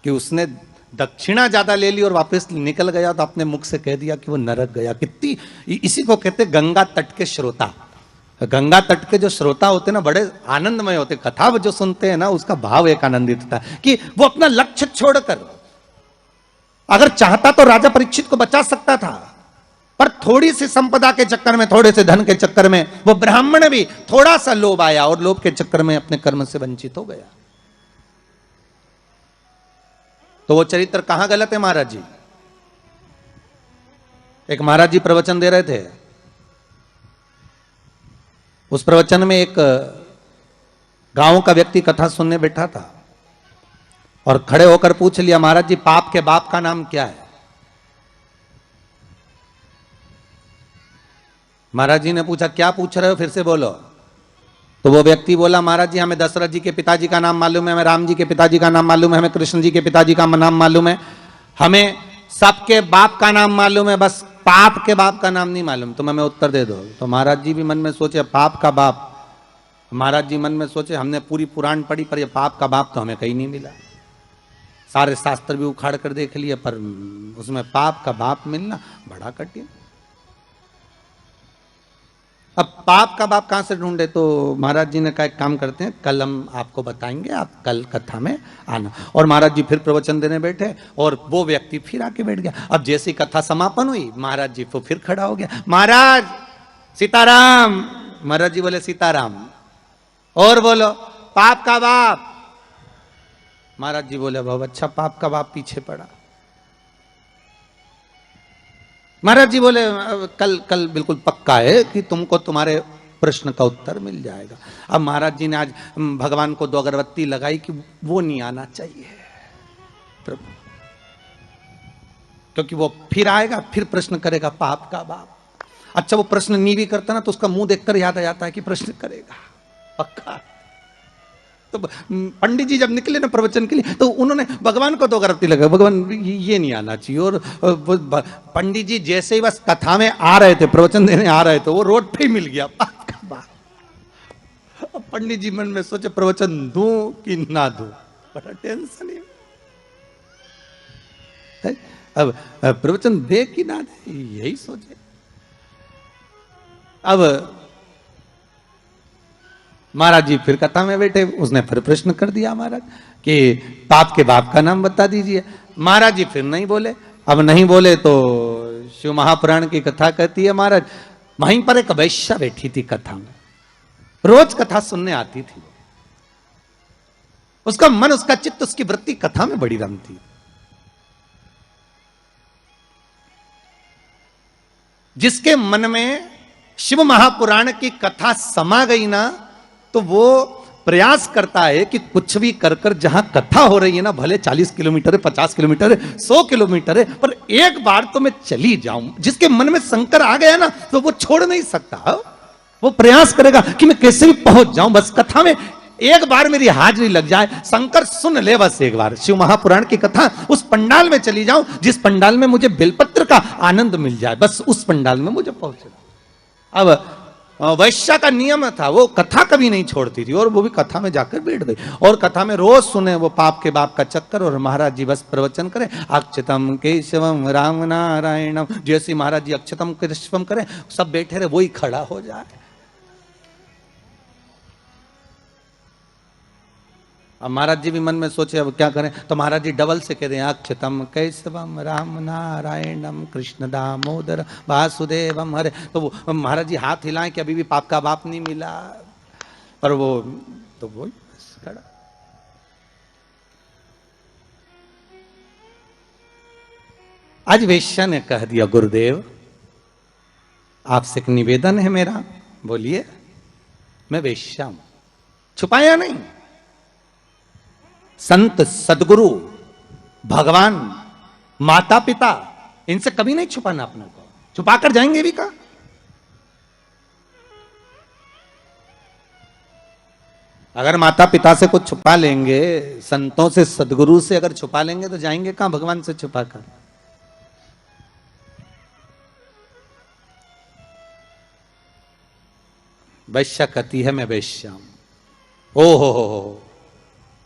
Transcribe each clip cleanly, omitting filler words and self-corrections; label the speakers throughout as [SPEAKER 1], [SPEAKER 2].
[SPEAKER 1] कि उसने दक्षिणा ज्यादा ले ली और वापस निकल गया तो अपने मुख से कह दिया कि वो नरक गया। कितनी, इसी को कहते गंगा तट के श्रोता। गंगा तट के जो श्रोता होते हैं ना, बड़े आनंदमय होते, कथा जो सुनते हैं ना उसका भाव एक आनंदित होता है कि वो अपना लक्ष्य छोड़कर, अगर चाहता तो राजा परीक्षित को बचा सकता था, पर थोड़ी सी संपदा के चक्कर में, थोड़े से धन के चक्कर में वो ब्राह्मण भी थोड़ा सा लोभ आया और लोभ के चक्कर में अपने कर्म से वंचित हो गया। तो वो चरित्र कहां गलत है महाराज जी? एक महाराज जी प्रवचन दे रहे थे, उस प्रवचन में एक गांव का व्यक्ति कथा सुनने बैठा था और खड़े होकर पूछ लिया, महाराज जी पाप के बाप का नाम क्या है? महाराज जी ने पूछा, क्या पूछ रहे हो, फिर से बोलो। तो वो व्यक्ति बोला, महाराज जी हमें दशरथ जी के पिताजी का नाम मालूम है, हमें राम जी के पिताजी का नाम मालूम है, हमें कृष्ण जी के पिताजी का नाम मालूम है, हमें सबके बाप का नाम मालूम है, बस पाप के बाप का नाम नहीं मालूम, तुम हमें उत्तर दे दो। तो महाराज जी भी मन में सोचे पाप का बाप, महाराज जी मन में सोचे हमने पूरी पुराण पढ़ी पर ये पाप का बाप तो हमें कहीं नहीं मिला, सारे शास्त्र भी उखाड़ कर देख लिए पर उसमें पाप का बाप मिलना बड़ा कठिन। अब पाप का बाप कहां से ढूंढे? तो महाराज जी ने कहा एक काम करते हैं, कल हम आपको बताएंगे, आप कल कथा में आना। और महाराज जी फिर प्रवचन देने बैठे और वो व्यक्ति फिर आके बैठ गया। अब जैसी कथा समापन हुई महाराज जी वो फिर खड़ा हो गया, महाराज सीताराम। महाराज जी बोले सीताराम, और बोलो पाप का बाप। महाराज जी बोले बहुत अच्छा, पाप का बाप पीछे पड़ा। महाराज जी बोले कल बिल्कुल पक्का है कि तुमको तुम्हारे प्रश्न का उत्तर मिल जाएगा। अब महाराज जी ने आज भगवान को 2 अगरबत्ती लगाई कि वो नहीं आना चाहिए प्रभु, क्योंकि वो फिर आएगा, फिर प्रश्न करेगा पाप का बाप। अच्छा वो प्रश्न नहीं भी करता ना तो उसका मुंह देखकर याद आ जाता है कि प्रश्न करेगा पक्का। तो पंडित जी जब निकले ना प्रवचन के लिए तो उन्होंने भगवान को 2 अगरबत्ती लगाई, भगवान ये नहीं आना चाहिए। और पंडित जी जैसे ही बस कथा में आ रहे थे, प्रवचन देने आ रहे थे, वो रोड पे ही मिल गया पाप का बाप। अब पंडित जी मन में सोचे प्रवचन दूं कि ना दूं, बड़ा टेंशन है। अब प्रवचन दे कि ना दे यही सोचे। अब महाराज जी फिर कथा में बैठे, उसने फिर प्रश्न कर दिया महाराज कि पाप के बाप का नाम बता दीजिए। महाराज जी फिर नहीं बोले। अब नहीं बोले तो शिव महापुराण की कथा कहती है महाराज वहीं पर एक वैश्या बैठी थी कथा में, रोज कथा सुनने आती थी, उसका मन, उसका चित्त, उसकी वृत्ति कथा में बड़ी रमती। जिसके मन में शिव महापुराण की कथा समा गई ना तो वो प्रयास करता है कि कुछ भी कर कर जहां कथा हो रही है ना, भले 40 किलोमीटर है, 50 किलोमीटर है, 100 किलोमीटर है, पर एक बार तो मैं चली जाऊं। जिसके मन में शंकर आ गया ना तो वो छोड़ नहीं सकता, वो प्रयास करेगा कि मैं कैसे भी पहुंच जाऊं, बस कथा में एक बार मेरी हाजिरी लग जाए, शंकर सुन ले बस एक बार शिव महापुराण की कथा, उस पंडाल में चली जाऊं जिस पंडाल में मुझे बेलपत्र का आनंद मिल जाए, बस उस पंडाल में मुझे पहुंचना। अब वैश्या का नियम था, वो कथा कभी नहीं छोड़ती थी और वो भी कथा में जाकर बैठ गई और कथा में रोज सुने वो पाप के बाप का चक्कर। और महाराज जी बस प्रवचन करें अक्षतम केशवम राम नारायणम, जैसे महाराज जी अक्षतम केशवम करें सब बैठे रहे, वही खड़ा हो जाए। अब महाराज जी भी मन में सोचे अब क्या करें, तो महाराज जी डबल से कह रहे हैं अक्षतम कैशवम राम नारायणम कृष्ण दामोदर वासुदेवम हरे। तो वो महाराज जी हाथ हिलाएं कि अभी भी पाप का बाप नहीं मिला, पर वो तो वो खड़ा। आज वेश्या ने कह दिया गुरुदेव आपसे एक निवेदन है मेरा। बोलिए। मैं वेश्या हूं, छुपाया नहीं। संत सदगुरु भगवान माता पिता इनसे कभी नहीं छुपाना अपने को, छुपाकर जाएंगे भी कहां। अगर माता पिता से कुछ छुपा लेंगे, संतों से सदगुरु से अगर छुपा लेंगे तो जाएंगे कहां भगवान से छुपाकर। वैश्या कहती है मैं वैश्या हूं। ओ हो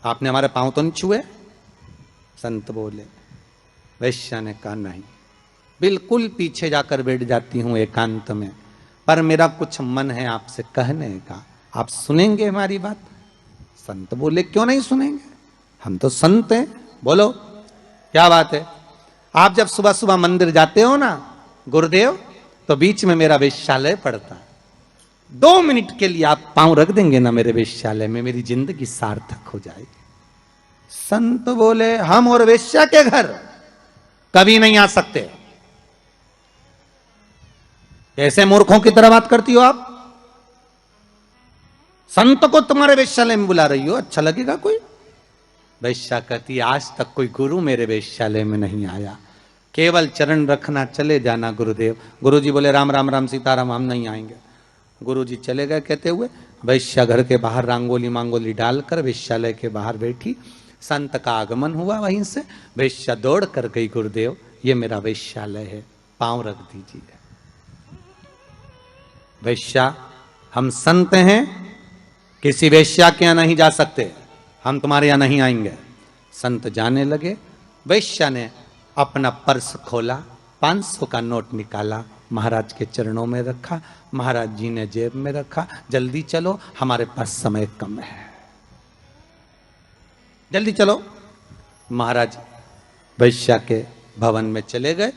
[SPEAKER 1] आपने हमारे पांव तो नहीं छुए, संत बोले। वैश्या ने कहा नहीं, बिल्कुल पीछे जाकर बैठ जाती हूं एकांत में, पर मेरा कुछ मन है आपसे कहने का, आप सुनेंगे हमारी बात? संत बोले क्यों नहीं सुनेंगे, हम तो संत हैं, बोलो क्या बात है। आप जब सुबह सुबह मंदिर जाते हो ना गुरुदेव, तो बीच में मेरा वेश्यालय पड़ता है, 2 मिनट के लिए आप पांव रख देंगे ना मेरे वेश्यालय में, मेरी जिंदगी सार्थक हो जाएगी। संत बोले हम और वेश्या के घर कभी नहीं आ सकते। ऐसे मूर्खों की तरह बात करती हो आप, संत को तुम्हारे वेश्यालय में बुला रही हो, अच्छा लगेगा कोई? वैश्या कहती आज तक कोई गुरु मेरे वेश्यालय में नहीं आया, केवल चरण रखना, चले जाना गुरुदेव। गुरुजी बोले राम राम राम सीताराम, हम नहीं आएंगे। गुरुजी चले गए कहते हुए। वैश्या घर के बाहर रंगोली मांगोली डालकर वेश्यालय के बाहर बैठी। संत का आगमन हुआ वहीं से, वैश्या दौड़ कर गई, गुरुदेव ये मेरा वेश्यालय है, पांव रख दीजिए। वैश्या हम संत हैं, किसी वेश्या के यहां नहीं जा सकते, हम तुम्हारे यहां नहीं आएंगे। संत जाने लगे। वैश्या ने अपना पर्स खोला, 500 का नोट निकाला, महाराज के चरणों में रखा। महाराज जी ने जेब में रखा, जल्दी चलो हमारे पास समय कम है, जल्दी चलो। महाराज वैश्या के भवन में चले गए।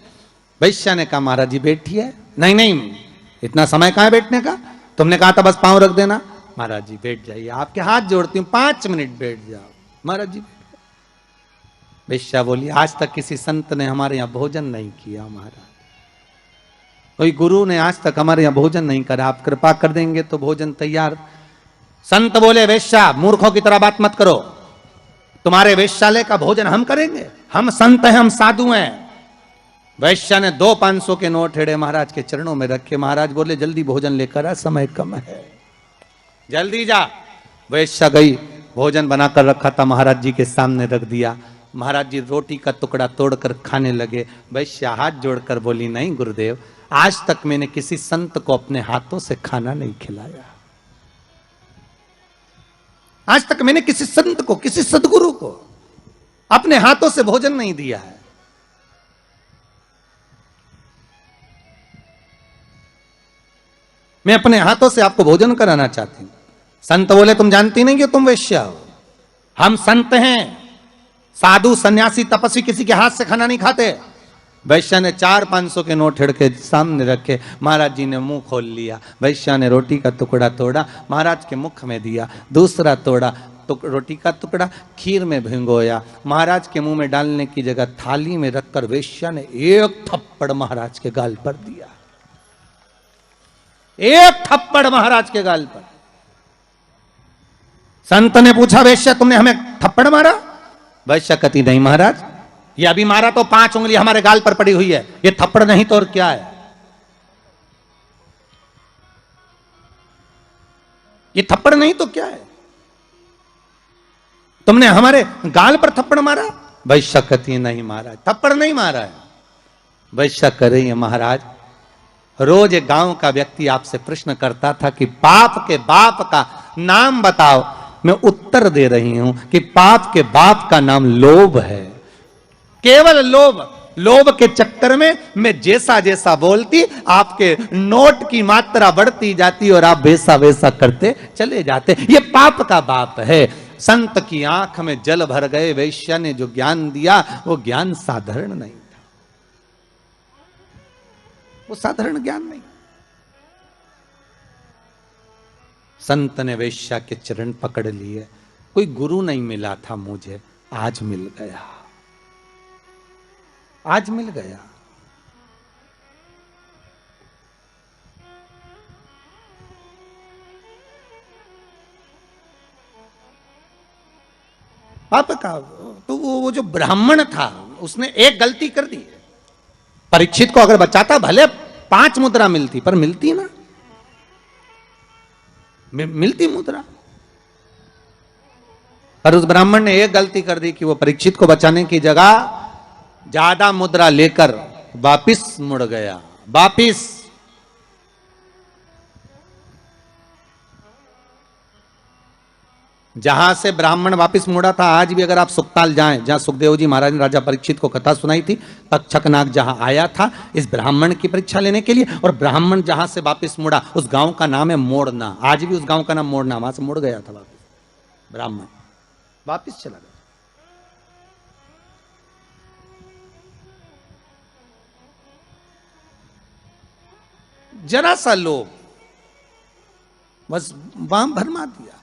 [SPEAKER 1] वैश्या ने कहा महाराज जी बैठिए। नहीं नहीं, इतना समय कहां है बैठने का, तुमने कहा था बस पांव रख देना। महाराज जी बैठ जाइए, आपके हाथ जोड़ती हूं, 5 मिनट बैठ जाओ। महाराज जी बैठ गए। वैश्या बोली आज तक किसी संत ने हमारे यहां भोजन नहीं किया महाराज, कोई गुरु ने आज तक हमारे यहां भोजन नहीं करा, आप कृपा कर देंगे तो भोजन तैयार। संत बोले वैश्या मूर्खों की तरह बात मत करो, तुम्हारे वेश्यालय का भोजन हम करेंगे, हम संत हैं, हम साधु हैं। वैश्या ने 2 500 के नोट हेड़े महाराज के चरणों में रखे। महाराज बोले जल्दी भोजन लेकर आ, समय कम है, जल्दी जा। वैश्या गई, भोजन बनाकर रखा था महाराज जी के सामने रख दिया। महाराज जी रोटी का टुकड़ा तोड़कर खाने लगे। वैश्या हाथ जोड़कर बोली नहीं गुरुदेव, आज तक मैंने किसी संत को अपने हाथों से खाना नहीं खिलाया, आज तक मैंने किसी संत को, किसी सदगुरु को अपने हाथों से भोजन नहीं दिया है। मैं अपने हाथों से आपको भोजन कराना चाहती हूं। संत बोले तुम जानती नहीं कि तुम वेश्या हो, हम संत हैं, साधु सन्यासी तपस्वी किसी के हाथ से खाना नहीं खाते। वैश्या ने 4 500 के नोट हिड़ के सामने रखे। महाराज जी ने मुंह खोल लिया। वैश्या ने रोटी का टुकड़ा तोड़ा, महाराज के मुख में दिया, दूसरा तोड़ा तो रोटी का टुकड़ा खीर में भिंगोया, महाराज के मुंह में डालने की जगह थाली में रखकर वैश्या ने 1 थप्पड़ महाराज के गाल पर दिया, 1 थप्पड़ महाराज के गाल पर। संत ने पूछा वैश्या तुमने हमें थप्पड़ मारा? वैश्या कहती नहीं महाराज, ये अभी मारा तो 5 उंगली हमारे गाल पर पड़ी हुई है, ये थप्पड़ नहीं तो और क्या है, ये थप्पड़ नहीं तो क्या है, तुमने हमारे गाल पर थप्पड़ मारा? वैश्या कहती नहीं महाराज थप्पड़ नहीं मारा है। वैश्या कह रही है महाराज, रोज एक गांव का व्यक्ति आपसे प्रश्न करता था कि पाप के बाप का नाम बताओ, मैं उत्तर दे रही हूं कि पाप के बाप का नाम लोभ है, केवल लोभ। लोभ के चक्कर में मैं जैसा जैसा बोलती आपके नोट की मात्रा बढ़ती जाती और आप वैसा वैसा करते चले जाते, ये पाप का बाप है। संत की आंख में जल भर गए। वैश्या ने जो ज्ञान दिया वो ज्ञान साधारण नहीं था, वो साधारण ज्ञान नहीं। संत ने वैश्या के चरण पकड़ लिए। कोई गुरु नहीं मिला था मुझे, आज मिल गया, आज मिल गया। पाप का तो वो जो ब्राह्मण था उसने एक गलती कर दी। परीक्षित को अगर बचाता भले 5 मुद्रा मिलती, पर मिलती ना, मिलती मुद्रा, पर उस ब्राह्मण ने एक गलती कर दी कि वो परीक्षित को बचाने की जगह ज्यादा मुद्रा लेकर वापिस मुड़ गया, वापिस। जहां से ब्राह्मण वापस मुड़ा था, आज भी अगर आप सुखताल जाएं, जहां सुखदेव जी महाराज ने राजा परीक्षित को कथा सुनाई थी, तक्षकनाग जहां आया था इस ब्राह्मण की परीक्षा लेने के लिए, और ब्राह्मण जहां से वापस मुड़ा उस गांव का नाम है मोड़ना। आज भी उस गांव का नाम मोड़ना, वहां से मुड़ गया था वापस ब्राह्मण, वापस चला गया। जरा सा लोभ बस वाम भरमा दिया।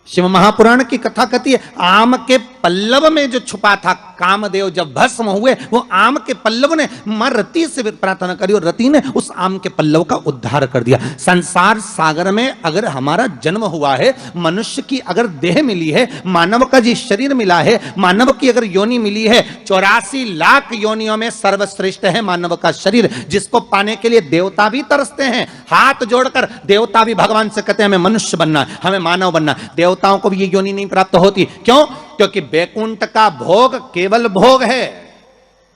[SPEAKER 1] शिव महापुराण की कथा कहती है, आम के पल्लव में जो छुपा था कामदेव, जब भस्म हुए वो आम के पल्लव ने मां रति से प्रार्थना करी और रति ने उस आम के पल्लव का उद्धार कर दिया। संसार सागर में अगर हमारा जन्म हुआ है, मनुष्य की अगर देह मिली है, मानव का जी शरीर मिला है, मानव की अगर योनि मिली है, 84 लाख योनियों में सर्वश्रेष्ठ है मानव का शरीर, जिसको पाने के लिए देवता भी तरसते हैं। हाथ जोड़कर देवता भी भगवान से कहते हैं हमें मनुष्य बनना, हमें मानव बनना। देवताओं को भी ये योनि नहीं प्राप्त होती, क्यों? क्योंकि बैकुंठ का भोग केवल भोग है,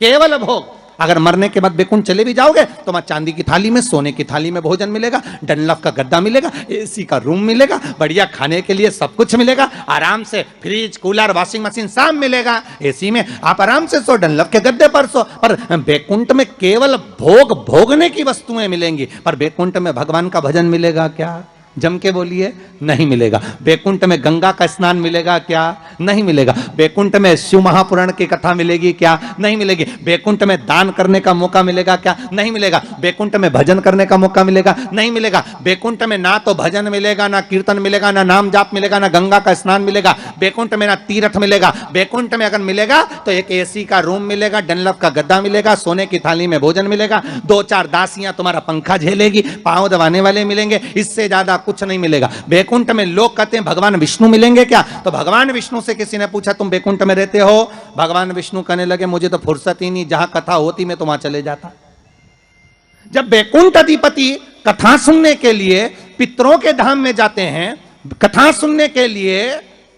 [SPEAKER 1] केवल भोग। अगर मरने के बाद बैकुंठ चले भी जाओगे तो वहां चांदी की थाली में, सोने की थाली में भोजन मिलेगा, डनलफ का गद्दा मिलेगा, एसी का रूम मिलेगा, बढ़िया खाने के लिए सब कुछ मिलेगा, आराम से फ्रिज, कूलर, वॉशिंग मशीन सब मिलेगा। एसी में आप आराम से सो, डनलफ के गद्दे पर सो। पर बैकुंठ में केवल भोग भोगने की वस्तुएं मिलेंगी, पर बैकुंठ में भगवान का भजन मिलेगा क्या? जम के बोलिए, नहीं मिलेगा। बैकुंठ में गंगा का स्नान मिलेगा क्या? नहीं मिलेगा। बैकुंठ में शिव महापुराण की कथा मिलेगी क्या? नहीं मिलेगी। बैकुंठ में दान करने का मौका मिलेगा क्या? नहीं मिलेगा। बैकुंठ में भजन करने का मौका मिलेगा? नहीं मिलेगा। बैकुंठ में ना तो भजन मिलेगा, ना कीर्तन मिलेगा, ना नाम जाप मिलेगा, ना गंगा का स्नान मिलेगा। बैकुंठ में ना तीर्थ मिलेगा। बैकुंठ में अगर मिलेगा तो एक एसी का रूम मिलेगा, डनलफ का गद्दा मिलेगा, सोने की थाली में भोजन मिलेगा, 2-4 दासियां तुम्हारा पंखा झेलेगी, पांव दबाने वाले मिलेंगे, इससे ज्यादा कुछ नहीं मिलेगा। बैकुंठ में लोग कहते हैं भगवान विष्णु मिलेंगे क्या? तो भगवान विष्णु से किसी ने पूछा तुम बैकुंठ में रहते हो? भगवान विष्णु कहने लगे मुझे तो फुर्सत ही नहीं, जहां कथा होती मैं तो वहां चले जाता। जब बैकुंठ अधिपति कथा सुनने के लिए पितरों के धाम में जाते हैं, कथा सुनने के लिए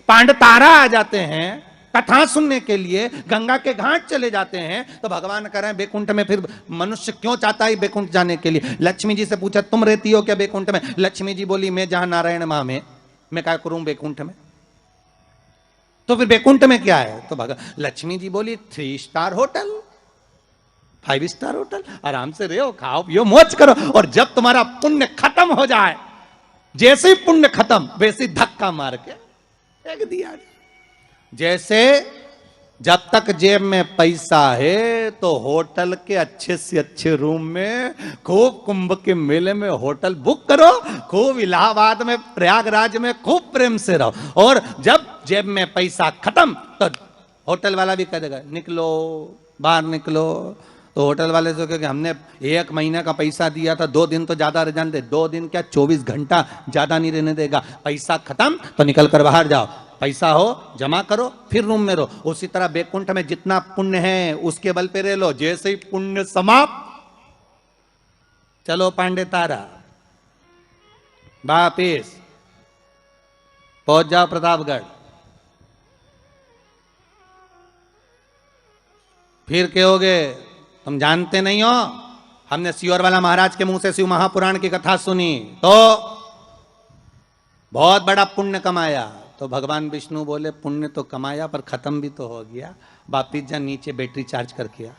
[SPEAKER 1] पांडतारा आ जाते हैं, कथा सुनने के लिए गंगा के घाट चले जाते हैं, तो भगवान कह रहे हैं बैकुंठ में फिर मनुष्य क्यों चाहता है बैकुंठ जाने के लिए? लक्ष्मी जी से पूछा तुम रहती हो क्या बैकुंठ में? लक्ष्मी जी बोली मैं जहां नारायण मां में, मैं क्या करूं बैकुंठ में? तो फिर बैकुंठ में क्या है? तो लक्ष्मी जी बोली 3 स्टार होटल, 5 स्टार होटल, आराम से रहो, खाओ पियो, मौज करो, और जब तुम्हारा पुण्य खत्म हो जाए, जैसे ही पुण्य खत्म वैसे ही धक्का मार के फेंक दिया। जैसे जब तक जेब में पैसा है तो होटल के अच्छे से अच्छे रूम में, खूब कुंभ के मेले में होटल बुक करो, खूब इलाहाबाद में, प्रयागराज में खूब प्रेम से रहो, और जब जेब में पैसा खत्म तो होटल वाला भी कह देगा निकलो, बाहर निकलो। तो होटल वाले से क्योंकि हमने 1 महीने का पैसा दिया था, 2 दिन तो ज्यादा रह जाने दे, 2 दिन क्या 24 घंटा ज्यादा नहीं रहने देगा। पैसा खत्म तो निकल कर बाहर जाओ, पैसा हो जमा करो, फिर रूम में रहो। उसी तरह बैकुंठ में जितना पुण्य है उसके बल पे रह लो, जैसे ही पुण्य समाप्त, चलो पांडे तारा वापिस पहुंच जाओ प्रतापगढ़। फिर कहोगे तुम जानते नहीं हो, हमने सियोर वाला महाराज के मुंह से शिव महापुराण की कथा सुनी तो बहुत बड़ा पुण्य कमाया। तो भगवान विष्णु बोले पुण्य तो कमाया पर खत्म भी तो हो गया, वापिस जा नीचे बैटरी चार्ज करके आ,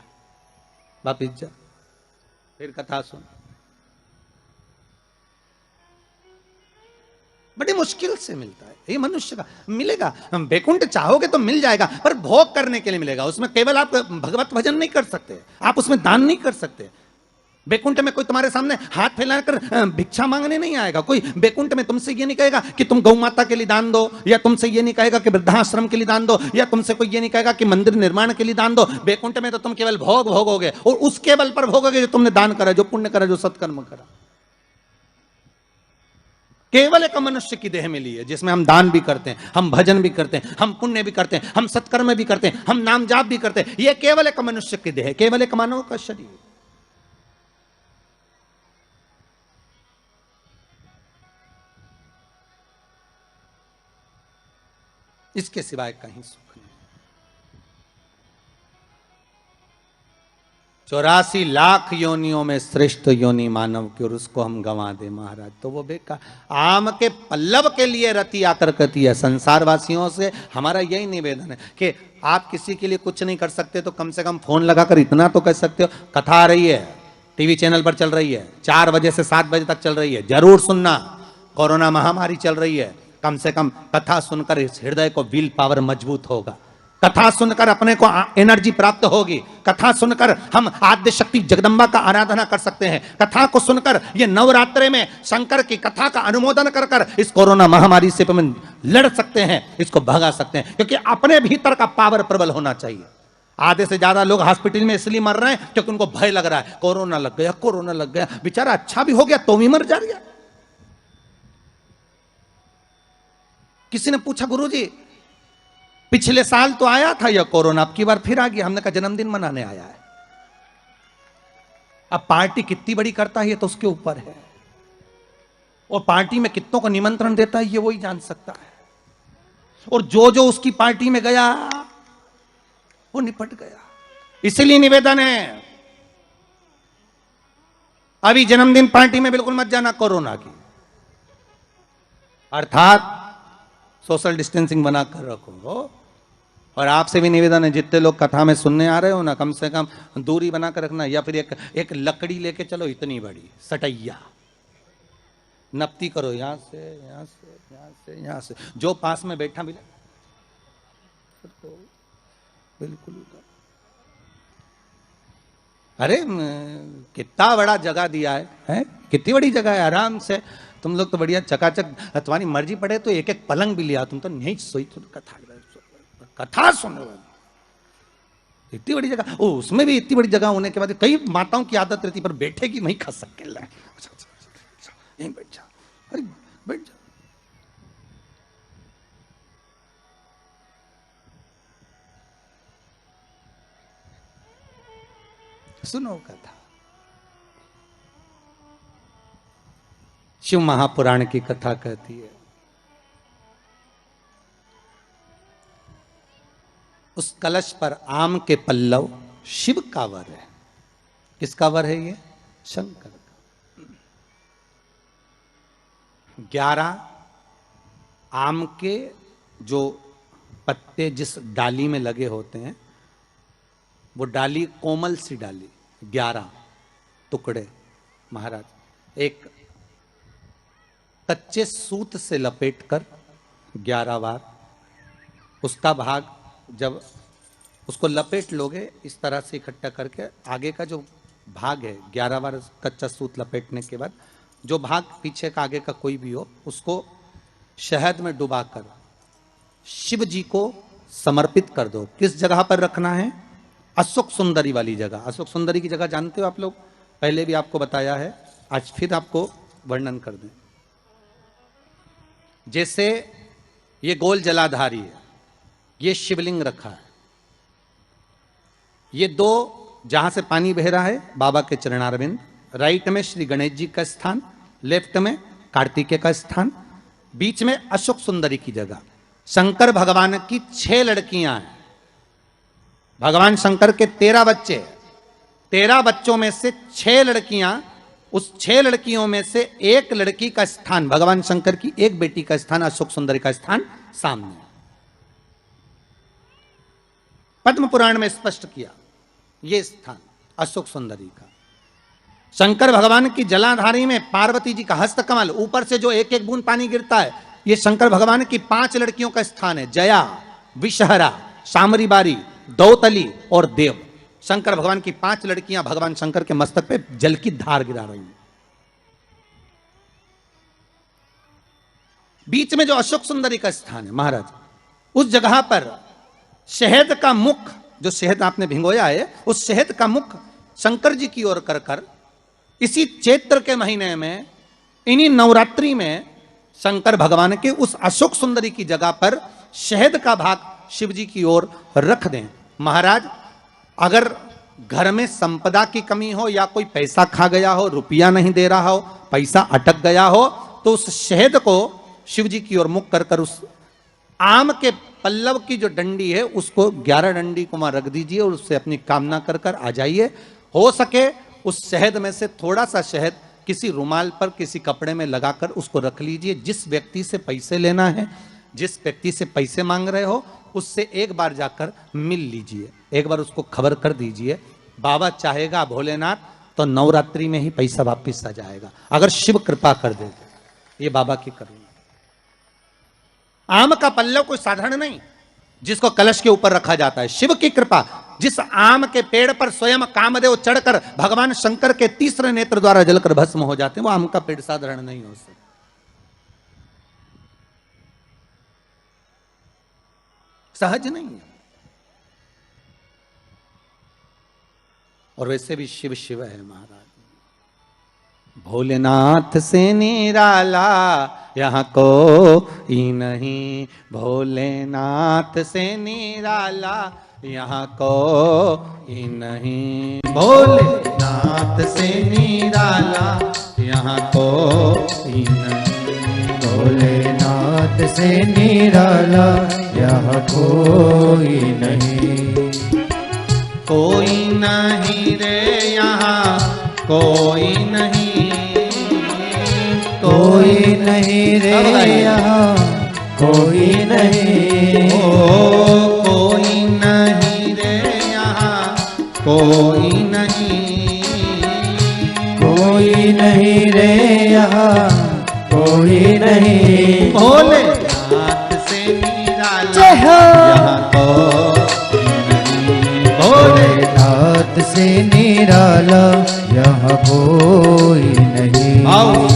[SPEAKER 1] वापिस जा, फिर कथा सुन। बड़ी मुश्किल से मिलता है ये मनुष्य का, मिलेगा। बैकुंठ चाहोगे तो मिल जाएगा, पर भोग करने के लिए मिलेगा। उसमें केवल आप भगवत भजन नहीं कर सकते, आप उसमें दान नहीं कर सकते। बैकुंठ में कोई तुम्हारे सामने हाथ फैलाकर भिक्षा मांगने नहीं आएगा। कोई बैकुंठ में तुमसे ये नहीं कहेगा कि तुम गौ माता के लिए दान दो, या तुमसे ये नहीं कहेगा कि वृद्धाश्रम के लिए दान दो, या तुमसे कोई ये नहीं कहेगा कि मंदिर निर्माण के लिए दान दो। बैकुंठ में तो तुम केवल भोग भोगोगे, और उसके बल पर भोगोगे जो तुमने दान करा, जो पुण्य करा, जो सत्कर्म करा। केवल एक मनुष्य की देह मिली है जिसमें हम दान भी करते हैं, हम भजन भी करते हैं, हम पुण्य भी करते हैं, हम सत्कर्म भी करते हैं, हम नाम जाप भी करते हैं। यह केवल एक मनुष्य की देह है, केवल एक मानव का शरीर। इसके सिवाय कहीं सुख नहीं। 84 लाख योनियों में श्रेष्ठ योनि मानव की, और उसको हम गंवा दे महाराज तो वो बेकार। आम के पल्लव के लिए रति आकर कहती है संसार वासियों से हमारा यही निवेदन है कि आप किसी के लिए कुछ नहीं कर सकते तो कम से कम फोन लगाकर इतना तो कह सकते हो, कथा आ रही है टीवी चैनल पर चल रही है, 4 बजे से 7 बजे तक चल रही है, जरूर सुनना। कोरोना महामारी चल रही है, कम से कम कथा सुनकर इस हृदय को विल पावर मजबूत होगा, कथा सुनकर अपने को एनर्जी प्राप्त होगी, कथा सुनकर हम आद्य शक्ति जगदम्बा का आराधना कर सकते हैं, कथा को सुनकर ये नवरात्रे में शंकर की कथा का अनुमोदन कर कर इस कोरोना महामारी से हम लड़ सकते हैं, इसको भगा सकते हैं, क्योंकि अपने भीतर का पावर प्रबल होना चाहिए। आधे से ज्यादा लोग हॉस्पिटल में इसलिए मर रहे हैं क्योंकि उनको भय लग रहा है, कोरोना लग गया, कोरोना लग गया, बेचारा अच्छा भी हो गया तो भी मर जा रहा। किसी ने पूछा गुरुजी पिछले साल तो आया था यह कोरोना, अब की बार फिर आ गया। हमने कहा जन्मदिन मनाने आया है। अब पार्टी कितनी बड़ी करता है ये तो उसके ऊपर है, और पार्टी में कितनों को निमंत्रण देता है ये वही जान सकता है, और जो जो उसकी पार्टी में गया वो निपट गया। इसलिए निवेदन है अभी जन्मदिन पार्टी में बिल्कुल मत जाना कोरोना की, अर्थात सोशल डिस्टेंसिंग बनाकर रखो। और आपसे भी निवेदन है जितने लोग कथा में सुनने आ रहे हो ना, कम से कम दूरी बनाकर रखना, या फिर एक लकड़ी लेके चलो इतनी बड़ी सटैया, नपती करो यहां से यहां से यहां से यहां से, जो पास में बैठा मिले बिल्कुल। अरे कितना बड़ा जगह दिया है? कितनी बड़ी जगह है, आराम से तुम लोग तो बढ़िया चकाचक, तुम्हारी मर्जी पड़े तो एक एक पलंग भी लिया, तुम तो नहीं सोई तो कथा सुनो। इतनी बड़ी जगह, ओ उसमें भी इतनी बड़ी जगह होने के बाद कई माताओं की आदत रहती पर बैठेगी वहीं खा सक के यहीं बैठ जा, अरे बैठ जा। सुनो कथा। शिव महापुराण की कथा कहती है उस कलश पर आम के पल्लव शिव का वर है। किसका वर है ये? शंकर का। 11 आम के जो पत्ते जिस डाली में लगे होते हैं, वो डाली कोमल सी डाली, 11 टुकड़े महाराज एक कच्चे सूत से लपेटकर 11 बार उसका भाग, जब उसको लपेट लोगे इस तरह से इकट्ठा करके, आगे का जो भाग है 11 बार कच्चा सूत लपेटने के बाद जो भाग पीछे का आगे का कोई भी हो, उसको शहद में डुबाकर शिव जी को समर्पित कर दो। किस जगह पर रखना है? अशोक सुंदरी वाली जगह। अशोक सुंदरी की जगह जानते हो आप लोग, पहले भी आपको बताया है, आज फिर आपको वर्णन कर दें। जैसे ये गोल जलाधारी है, ये शिवलिंग रखा है, ये 2 जहां से पानी बह रहा है बाबा के चरणारविंद, राइट में श्री गणेश जी का स्थान, लेफ्ट में कार्तिकेय का स्थान, बीच में अशोक सुंदरी की जगह। शंकर भगवान की 6 लड़कियां हैं। भगवान शंकर के 13 बच्चे, 13 बच्चों में से 6 लड़कियां, उस 6 लड़कियों में से एक लड़की का स्थान, भगवान शंकर की एक बेटी का स्थान, अशोक सुंदरी का स्थान सामने। पद्म पुराण में स्पष्ट किया ये स्थान अशोक सुंदरी का। शंकर भगवान की जलाधारी में पार्वती जी का हस्त कमल, ऊपर से जो एक एक बूंद पानी गिरता है, ये शंकर भगवान की 5 लड़कियों का स्थान है। जया, विषहरा, सामरी बारी, दौतली और देव। शंकर भगवान की 5 लड़कियां भगवान शंकर के मस्तक पे जल की धार गिरा रही हैं। बीच में जो अशोक सुंदरी का स्थान है महाराज, उस जगह पर शहद का मुख, जो शहद आपने भिंगोया है, उस शहद का मुख शंकर जी की ओर कर कर इसी चैत्र के महीने में, इन्हीं नवरात्रि में शंकर भगवान के उस अशोक सुंदरी की जगह पर शहद का भाग शिव जी की ओर रख दें। महाराज अगर घर में संपदा की कमी हो या कोई पैसा खा गया हो, रुपया नहीं दे रहा हो, पैसा अटक गया हो, तो उस शहद को शिव जी की ओर मुख कर कर उस आम के पल्लव की जो डंडी है उसको 11 डंडी को वहां रख दीजिए और उससे अपनी कामना कर कर आ जाइए। हो सके उस शहद में से थोड़ा सा शहद किसी रुमाल पर किसी कपड़े में लगाकर उसको रख लीजिए। जिस व्यक्ति से पैसे लेना है, जिस व्यक्ति से पैसे मांग रहे हो, उससे एक बार जाकर मिल लीजिए, एक बार उसको खबर कर दीजिए। बाबा चाहेगा भोलेनाथ तो नवरात्रि में ही पैसा वापिस आ जाएगा, अगर शिव कृपा कर दे। ये बाबा की करुणा। आम का पल्लव कोई साधारण नहीं जिसको कलश के ऊपर रखा जाता है, शिव की कृपा। जिस आम के पेड़ पर स्वयं कामदेव चढ़कर भगवान शंकर के तीसरे नेत्र द्वारा जलकर भस्म हो जाते हैं, वो आम का पेड़ साधारण नहीं हो सकता। सहज नहीं है। और वैसे भी शिव शिव है महाराज। भोलेनाथ से निराला यहाँ कोई नहीं, भोलेनाथ से निराला यहाँ कोई नहीं, भोलेनाथ से निराला यहाँ कोई नहीं,
[SPEAKER 2] भोलेनाथ से निराला यहाँ कोई नहीं,
[SPEAKER 1] कोई नहीं रे यहाँ कोई नहीं,
[SPEAKER 2] कोई नहीं रे यहाँ कोई नहीं,
[SPEAKER 1] ओ कोई नहीं रे यहाँ कोई नहीं,
[SPEAKER 2] कोई नहीं रे यहाँ कोई नहीं,
[SPEAKER 1] भोलेनाथ से निराला
[SPEAKER 2] जय हो।
[SPEAKER 1] यहाँ कोई नहीं,
[SPEAKER 2] भोलेनाथ से निराला यहाँ कोई नहीं।
[SPEAKER 1] आओ।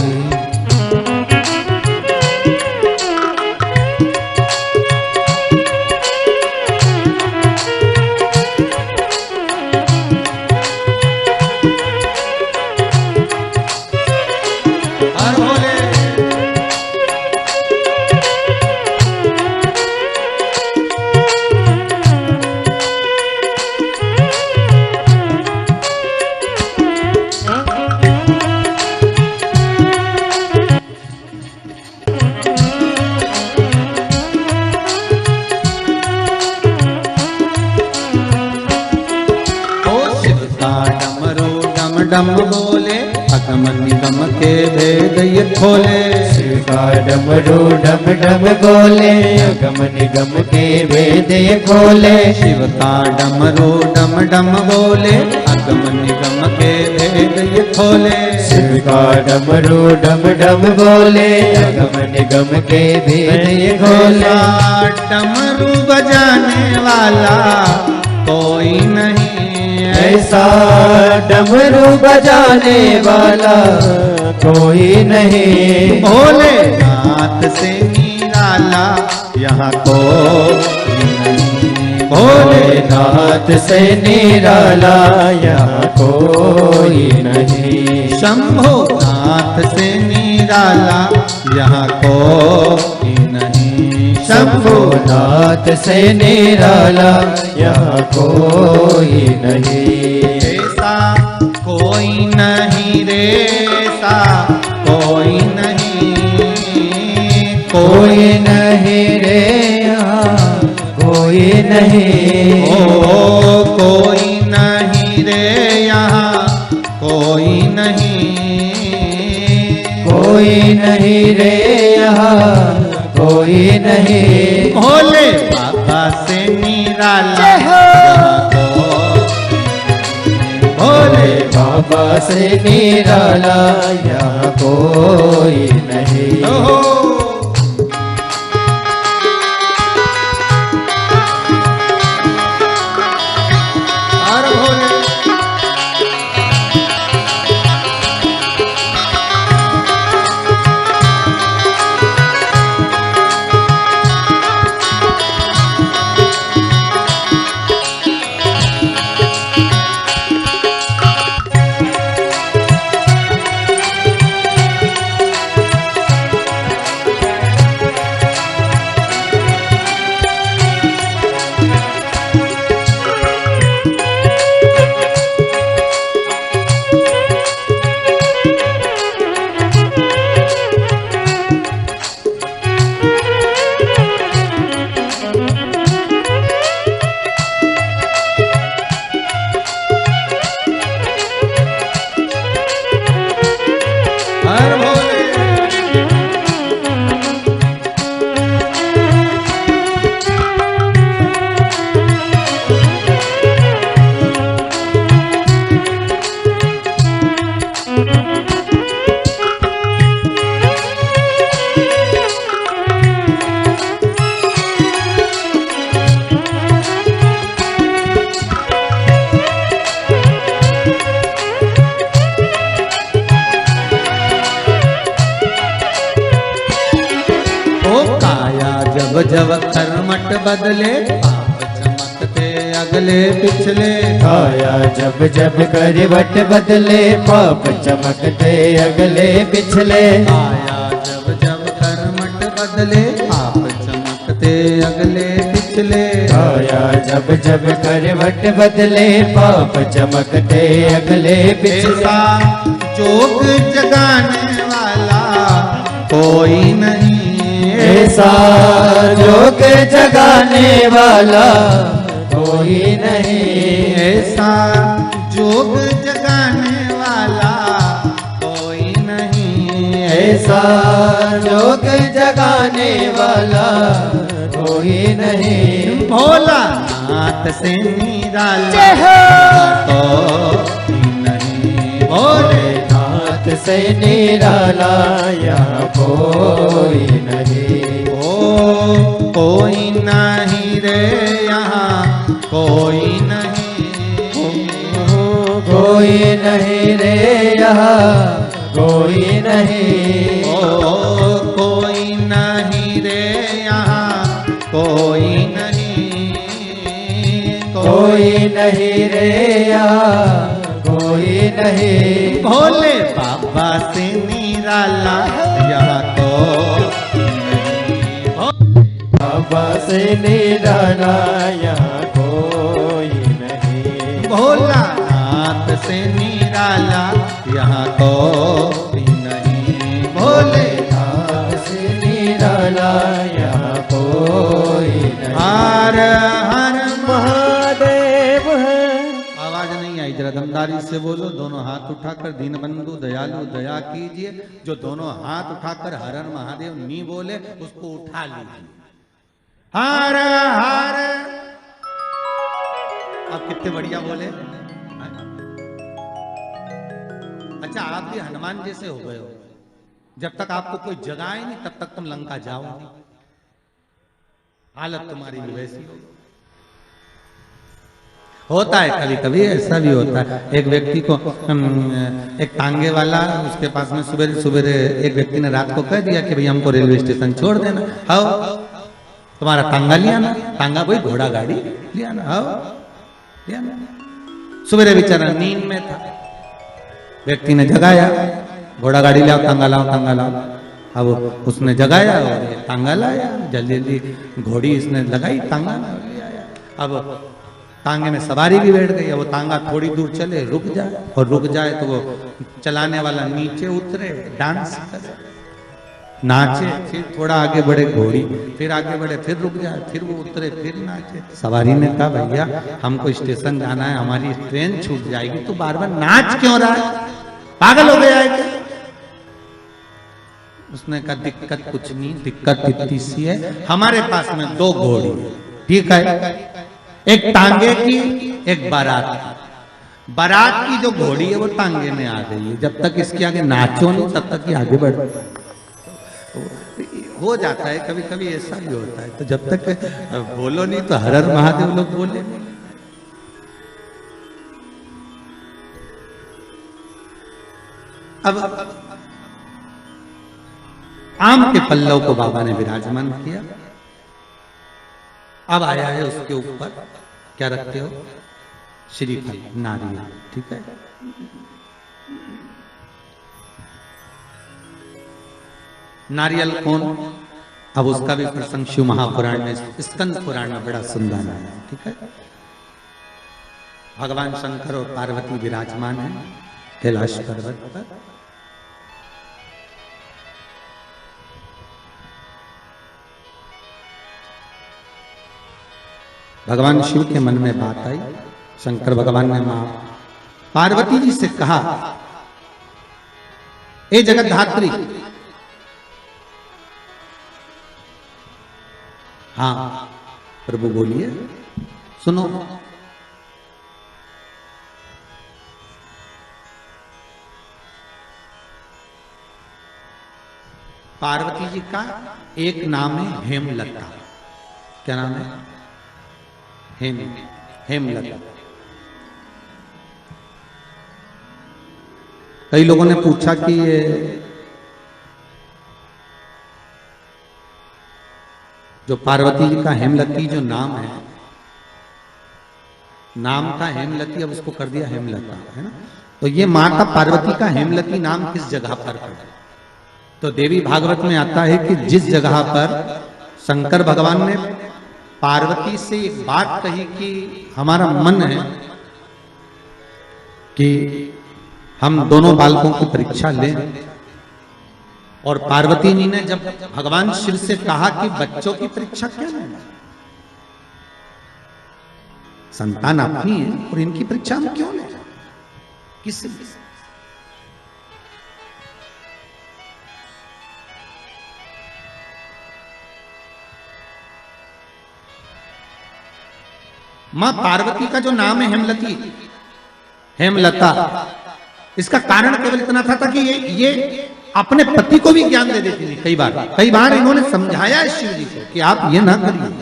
[SPEAKER 1] हर भोले डम बोले अगम निगम के भेद ये खोले,
[SPEAKER 2] शिव का डमरू डम डम बोले अगम निगम के भेद ये खोले,
[SPEAKER 1] शिव का डमरू डम डम बोले अगम निगम के भेद ये खोले,
[SPEAKER 2] शिव का डमरू डम डम बोले अगम निगम के भेद ये खोले,
[SPEAKER 1] डमरू बजाने वाला कोई नहीं
[SPEAKER 2] ऐसा डमरू बजाने वाला कोई नहीं,
[SPEAKER 1] भोलेनाथ से निराला यहाँ कोई नहीं,
[SPEAKER 2] भोलेनाथ से निराला यहाँ कोई नहीं,
[SPEAKER 1] शंभुनाथ से निराला यहाँ कोई नहीं,
[SPEAKER 2] शंभुनाथ से निराला यहाँ कोई नहीं,
[SPEAKER 1] ऐसा कोई नहीं रे, ऐसा कोई नहीं,
[SPEAKER 2] कोई नहीं रे यहाँ कोई नहीं,
[SPEAKER 1] ओ कोई नहीं रे यहाँ कोई नहीं,
[SPEAKER 2] कोई नहीं रे यहाँ कोई नहीं,
[SPEAKER 1] भोले बाबा से निराला
[SPEAKER 2] भोले बाबा से निराला यहाँ कोई नहीं,
[SPEAKER 1] हर भोले जब कर्मठ बदले पाप चमकते अगले पिछले।
[SPEAKER 2] आया जब जब करवट बदले पाप चमकते अगले पिछले।
[SPEAKER 1] आया जब जब कर्मठ बदले पाप चमकते अगले पिछले।
[SPEAKER 2] आया जब जब करवट बदले पाप चमकते अगले पिछले।
[SPEAKER 1] ऐसा जोग जगाने वाला कोई नहीं।
[SPEAKER 2] ऐसा जोग जगाने वाला कोई नहीं।
[SPEAKER 1] ऐसा जोग जगाने वाला कोई नहीं।
[SPEAKER 2] ऐसा जोग जगाने वाला कोई नहीं।
[SPEAKER 1] भोला नाथ से निराला कोई नहीं। भोले
[SPEAKER 2] नाथ से निराला यहाँ कोई नहीं।
[SPEAKER 1] ओ कोई नहीं रे यहाँ कोई नहीं।
[SPEAKER 2] कोई नहीं रे यहाँ कोई नहीं।
[SPEAKER 1] ओ कोई नहीं रे यहाँ कोई नहीं।
[SPEAKER 2] कोई नहीं रे यहाँ कोई नहीं।
[SPEAKER 1] भोले बाबा से निराला यहाँ कोई नहीं।
[SPEAKER 2] बाबा से निराला यहाँ कोई नहीं।
[SPEAKER 1] भोला नाथ से निराला यहाँ कोई नहीं। भोले
[SPEAKER 2] नाथ से निराला यहाँ कोई नहीं।
[SPEAKER 1] हर हर
[SPEAKER 2] महादेव है।
[SPEAKER 1] आवाज नहीं आई, जरा दमदारी से बोलो। दोनों हाथ उठाकर दीन बंधु दयालु दया कीजिए। जो दोनों हाथ उठाकर हर हर महादेव नहीं बोले उसको उठा लीजिए। हर हर। आप कितने बढ़िया बोले। अच्छा आप भी हनुमान जैसे हो गए हो। जब तक आपको कोई जगाए नहीं तब तक तुम लंका जाओ नहीं। हालत तुम्हारी भी वैसी होता है। कभी कभी ऐसा भी होता है। एक व्यक्ति को एक तांगे वाला उसके पास में सुबह सुबह एक व्यक्ति ने रात को कह दिया कि भाई हमको रेलवे स्टेशन छोड़ देना। हाउ तुम्हारा तांगा लिया ना। तांगा भाई घोड़ा गाड़ी लिया ना। हाउ लिया ना। सुबह बेचारा नींद में था। व्यक्ति ने जगाया, घोड़ा गाड़ी लाओ तांगा लाओ तांगा लाओ। अब उसने जगाया और तांगा लाया। जल्दी जल्दी घोड़ी इसने लगाई, तांगा ले आया। अब तांगे में सवारी भी बैठ गई। अब वो तांगा थोड़ी दूर चले रुक जाए, और रुक जाए तो वो चलाने वाला नीचे उतरे, डांस करे, नाचे। फिर थोड़ा आगे बढ़े घोड़ी, फिर आगे बढ़े, फिर रुक जाए, फिर वो उतरे, फिर नाचे। सवारी ने कहा भैया हमको स्टेशन जाना है, हमारी ट्रेन छूट जाएगी, तो बार बार नाच क्यों रहा है? पागल हो गया है क्या? उसने कहा दिक्कत कुछ नहीं, दिक्कत इतनी सी है, हमारे पास में 2 घोड़ी, ठीक है, एक टांगे की एक बारात की। बारात की जो घोड़ी है वो टांगे में आ गई है। जब तक इसके आगे नाचो नहीं तब तक ये आगे बढ़ हो जाता है। कभी कभी ऐसा भी होता है। तो जब तक बोलो नहीं तो हर हर महादेव लोग बोले। अब आम के पल्लव को बाबा ने विराजमान किया। अब आया है उसके ऊपर क्या रखते हो? श्रीफल, नारियल, ठीक है। नारियल कौन? अब उसका भी प्रसंग शिव महापुराण में, स्कंद पुराण में बड़ा सुंदर है, ठीक है। भगवान शंकर और पार्वती विराजमान है कैलाश पर्वत पर। भगवान शिव के मन में बात आई। शंकर भगवान ने मां पार्वती जी से कहा, ए जगत धात्री, हाँ प्रभु बोलिए, सुनो। पार्वती जी का एक नाम है हेमलता। क्या नाम है? हेमलता। कई लोगों ने पूछा कि जो पार्वती जी का हेमलती जो नाम है, नाम था हेमलती, अब उसको कर दिया हेमलता, है ना। तो ये माता पार्वती का हेमलती नाम किस जगह पर पड़ा? तो देवी भागवत में आता है कि जिस जगह पर शंकर भगवान ने पार्वती से एक बात कही कि हमारा मन है कि हम दोनों बालकों की परीक्षा लें, और पार्वती जी ने जब भगवान शिव से कहा कि बच्चों की परीक्षा क्या लेना, संतान अपनी है और इनकी परीक्षा हम क्यों लें, किस मां पार्वती का जो नाम है हेमलती, हेमलता, इसका कारण केवल इतना था कि ये अपने पति को भी ज्ञान दे देती थी। कई बार इन्होंने समझाया है शिव जी को कि आप ये ना करिए,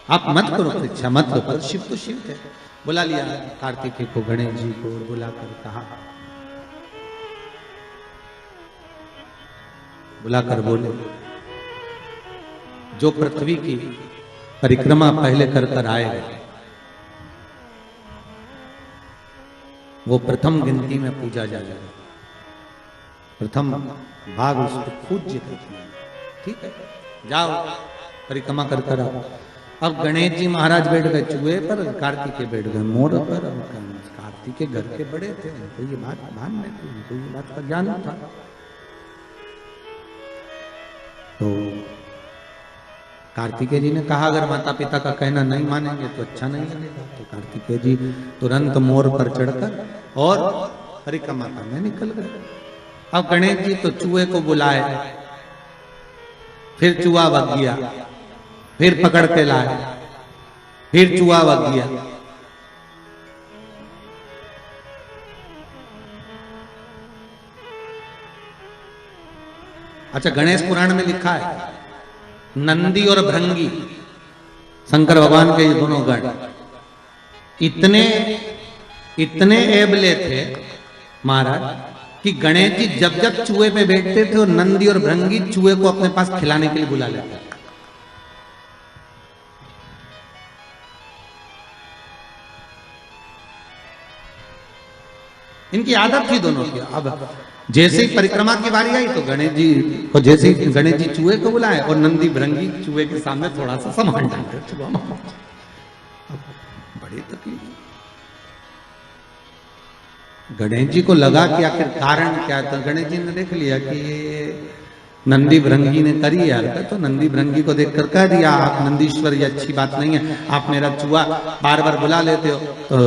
[SPEAKER 1] आप मत करो परीक्षा, मत लो। पर शिव तो शिव थे, बुला लिया कार्तिकेय को, गणेश जी को बुलाकर कहा, बुलाकर बोले जो पृथ्वी की परिक्रमा पहले कर आए वो प्रथम गिनती में पूजा जाएगा, प्रथम भाग उसको पूज्य करते हैं, ठीक है, जाओ परिक्रमा कर आओ। अब गणेश जी महाराज बैठ गए चूहे पर, कार्तिकेय बैठ गए मोर पर। कार्तिकेय घर के बड़े थे, उनको ये बात ध्यान में थी, उनको ये बात का ज्ञान था। तो कार्तिकेय जी ने कहा अगर माता पिता का कहना नहीं मानेंगे तो अच्छा नहीं लगेगा। तो कार्तिकेय जी तुरंत मोर पर चढ़कर और परिक्रमा करने निकल गए। अब गणेश जी तो चूहे को बुलाए, फिर चूहा भाग गया, फिर पकड़ के लाए, फिर चूहा भाग गया। अच्छा, गणेश पुराण में लिखा है नंदी और भृंगी, शंकर भगवान के ये दोनों गण इतने एबले थे महाराज कि गणेश जी जब जब चूहे पे बैठते थे और नंदी और भृंगी चूहे को अपने पास खिलाने के लिए बुला लेते। इनकी आदत थी दोनों की। अब जैसे ही परिक्रमा की बारी आई तो गणेश जी को, जैसे ही गणेश जी चूहे को बुलाए और नंदी भृंगी चूहे के सामने थोड़ा सा सामान डाले, बड़ी तकलीफ। गणेश जी को लगा कि आखिर कारण क्या था। गणेश जी ने देख लिया कि ये नंदी भृंगी ने करी है, तो नंदी भृंगी को देखकर कह दिया आप नंदीश्वर, ये अच्छी बात नहीं है, आप मेरा चूहा बार बार बुला लेते हो, तो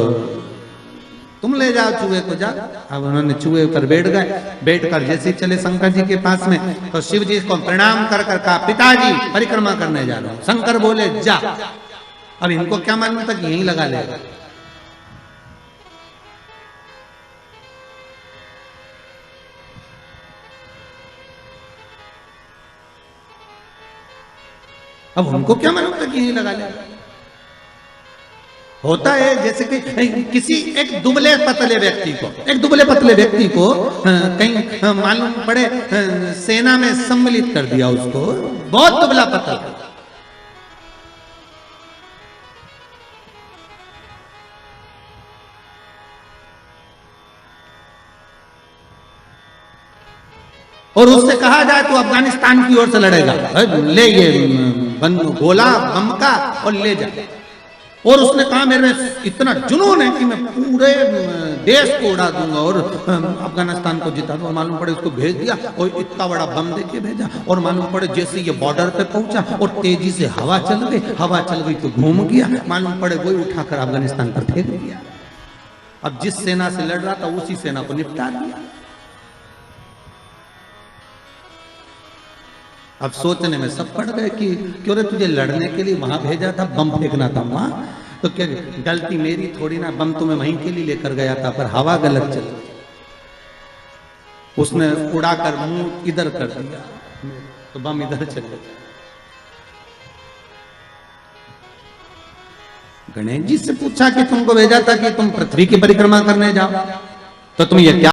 [SPEAKER 1] तुम ले जाओ चूहे को, जा। अब उन्होंने चूहे पर बैठ गए, बैठकर जैसे चले शंकर जी के पास में तो शिव जी को प्रणाम कर कहा पिताजी परिक्रमा करने जा रहा हूं। शंकर बोले जा। अब इनको क्या मालूम था कि यहीं लगा लेगा। अब उनको क्या मालूम था कि यहीं लगा लेगा। होता है जैसे कि किसी एक दुबले पतले व्यक्ति को कहीं मालूम पड़े सेना में सम्मिलित कर दिया, उसको बहुत दुबला पतला, और उससे कहा जाए तो अफगानिस्तान की ओर से लड़ेगा, ले ये गोला बम का और ले जा। और उसने कहा मेरे में इतना जुनून है कि मैं पूरे देश को उड़ा दूंगा और अफगानिस्तान को जिता दूंगा। मालूम पड़े उसको भेज दिया और इतना बड़ा बम देके भेजा, और मालूम पड़े जैसे ये बॉर्डर पे पहुंचा और तेजी से हवा चल गई तो घूम गया, मालूम पड़े वही उठाकर अफगानिस्तान पर फेंक दिया। अब जिस सेना से लड़ रहा था उसी सेना को निपटा दिया। अब सोचने में सब पड़ गए कि क्यों रे तुझे लड़ने के लिए वहां भेजा था, बम फेंकना था वहां, तो क्या गलती मेरी थोड़ी ना, बम तो मैं वहीं के लिए लेकर गया था, पर हवा गलत चल, उसने उड़ाकर मुंह इधर कर दिया तो बम इधर चल गया। गणेश जी से पूछा कि तुमको भेजा था कि तुम पृथ्वी की परिक्रमा करने जाओ, तो तुम ये क्या